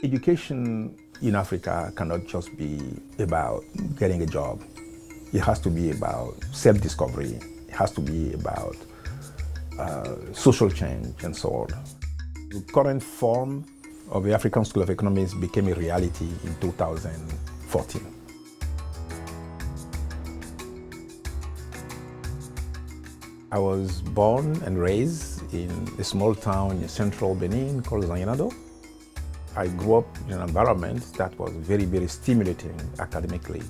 Education in Africa cannot just be about getting a job. It has to be about self-discovery. It has to be about social change and so on. The current form of the African School of Economics became a reality in 2014. I was born and raised in a small town in central Benin called Zanzibar. I grew up in an environment that was very, very stimulating academically.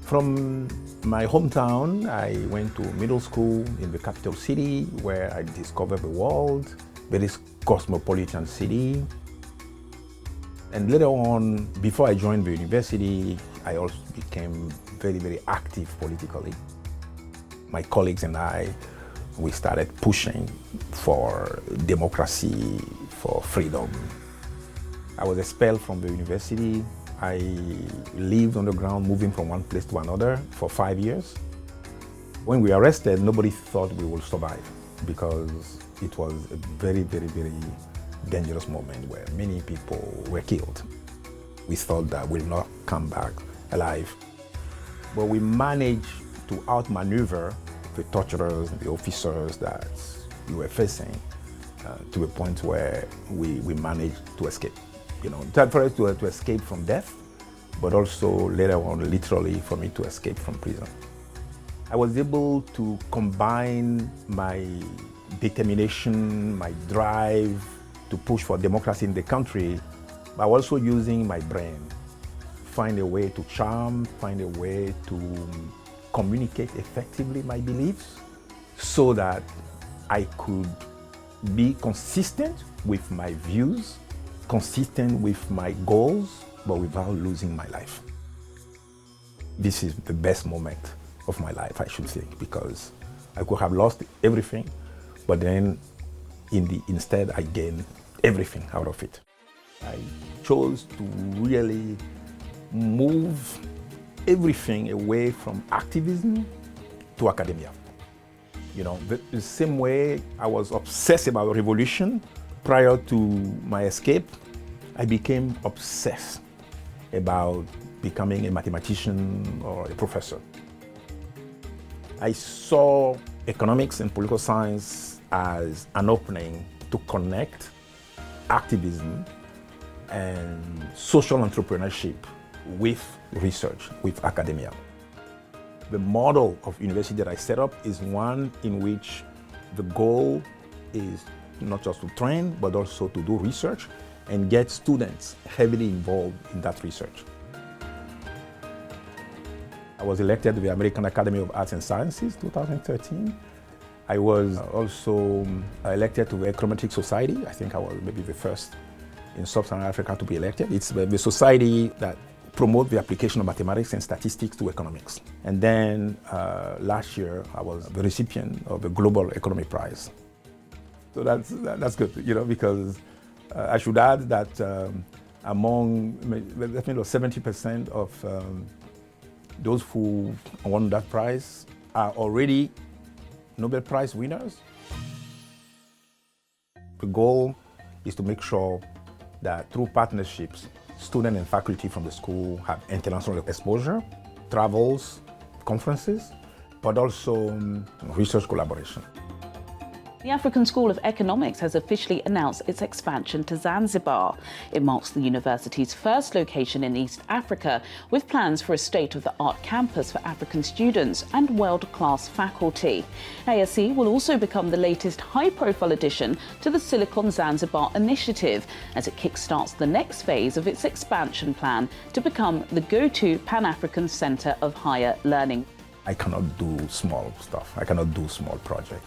From my hometown, I went to middle school in the capital city where I discovered the world, very cosmopolitan city. And later on, before I joined the university, I also became very, very active politically. My colleagues and I, we started pushing for democracy, for freedom. I was expelled from the university. I lived on the ground, moving from one place to another for 5 years. When we were arrested, nobody thought we would survive because it was a very, very, very dangerous moment where many people were killed. We thought that we'll not come back alive. But we managed to outmaneuver the torturers and the officers that we were facing to a point where we managed to escape. You know, that for us to escape from death, but also later on, literally, for me to escape from prison. I was able to combine my determination, my drive to push for democracy in the country, by also using my brain, find a way to charm, find a way to communicate effectively my beliefs so that I could be consistent with my views, consistent with my goals, but without losing my life. This is the best moment of my life, I should think, because I could have lost everything, but then instead I gained everything out of it. I chose to really move everything away from activism to academia. You know, the same way I was obsessed about revolution prior to my escape, I became obsessed about becoming a mathematician or a professor. I saw economics and political science as an opening to connect activism and social entrepreneurship with research, with academia. The model of university that I set up is one in which the goal is not just to train, but also to do research and get students heavily involved in that research. I was elected to the American Academy of Arts and Sciences 2013. I was also elected to the Econometric Society. I think I was maybe the first in Sub-Saharan Africa to be elected. It's the society that promotes the application of mathematics and statistics to economics. And then last year, I was the recipient of the Global Economy Prize. So that's good, you know, because I should add that among 70% of those who won that prize are already Nobel Prize winners. The goal is to make sure that through partnerships, students and faculty from the school have international exposure, travels, conferences, but also research collaboration. The African School of Economics has officially announced its expansion to Zanzibar. It marks the university's first location in East Africa, with plans for a state-of-the-art campus for African students and world-class faculty. ASE will also become the latest high-profile addition to the Silicon Zanzibar initiative, as it kickstarts the next phase of its expansion plan to become the go-to Pan-African centre of higher learning. I cannot do small stuff. I cannot do small projects.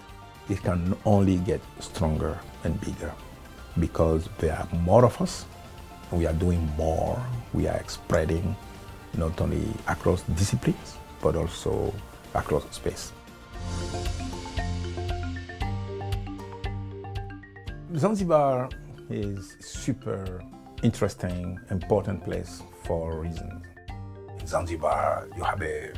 It can only get stronger and bigger because there are more of us. We are doing more. We are spreading not only across disciplines, but also across space. Zanzibar is super interesting, important place for reasons. In Zanzibar, you have a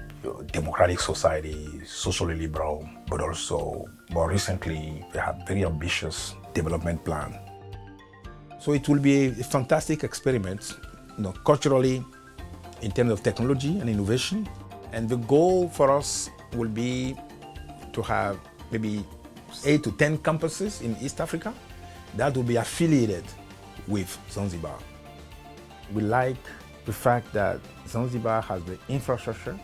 democratic society, socially liberal, but also more recently, they have very ambitious development plan. So it will be a fantastic experiment, culturally, in terms of technology and innovation. And the goal for us will be to have maybe 8 to 10 campuses in East Africa that will be affiliated with Zanzibar. We like the fact that Zanzibar has the infrastructure,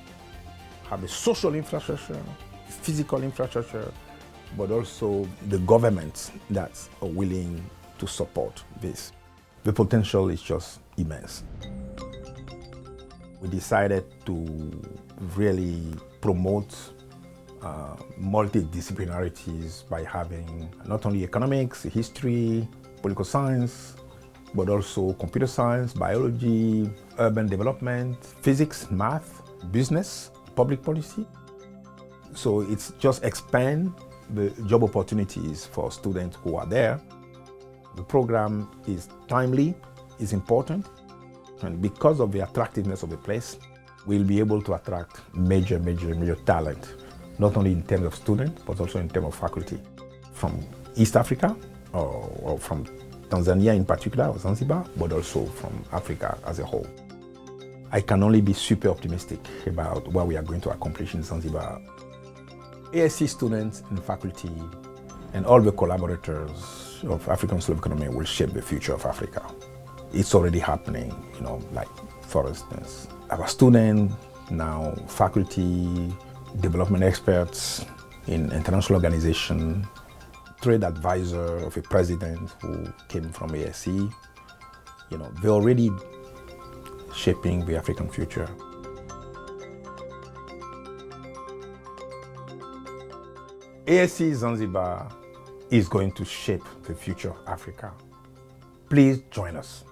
have the social infrastructure, physical infrastructure, but also the government that's willing to support this. The potential is just immense. We decided to really promote multidisciplinarities by having not only economics, history, political science, but also computer science, biology, urban development, physics, math, business, public policy. So it's just expand the job opportunities for students who are there. The program is timely, is important, and because of the attractiveness of the place, we'll be able to attract major talent, not only in terms of students, but also in terms of faculty from East Africa, or from Tanzania in particular, or Zanzibar, but also from Africa as a whole. I can only be super optimistic about what we are going to accomplish in Zanzibar. ASC students and faculty and all the collaborators of African School of Economics will shape the future of Africa. It's already happening, like, for instance, our students, now faculty, development experts in international organizations, trade advisor of a president who came from ASC, they're already shaping the African future. ASC Zanzibar is going to shape the future of Africa. Please join us.